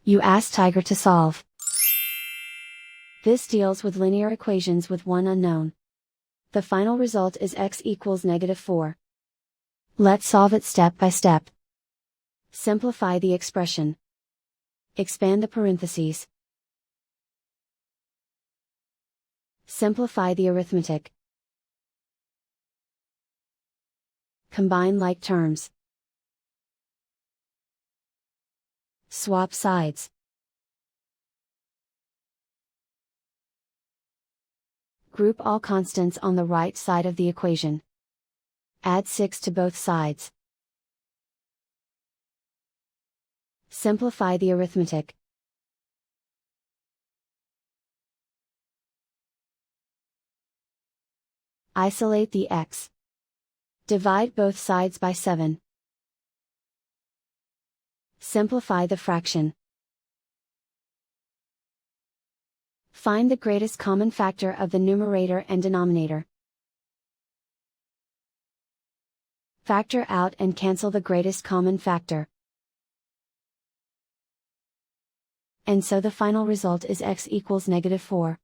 You ask Tiger to solve. This deals with linear equations with one unknown. The final result is x equals -4. Let's solve it step by step. Simplify the expression. Expand the parentheses. Simplify the arithmetic. Combine like terms. Swap sides. Group all constants on the right side of the equation. Add 6 to both sides. Simplify the arithmetic. Isolate the x. Divide both sides by 7. Simplify the fraction. Find the greatest common factor of the numerator and denominator. Factor out and cancel the greatest common factor. And so the final result is x equals -4.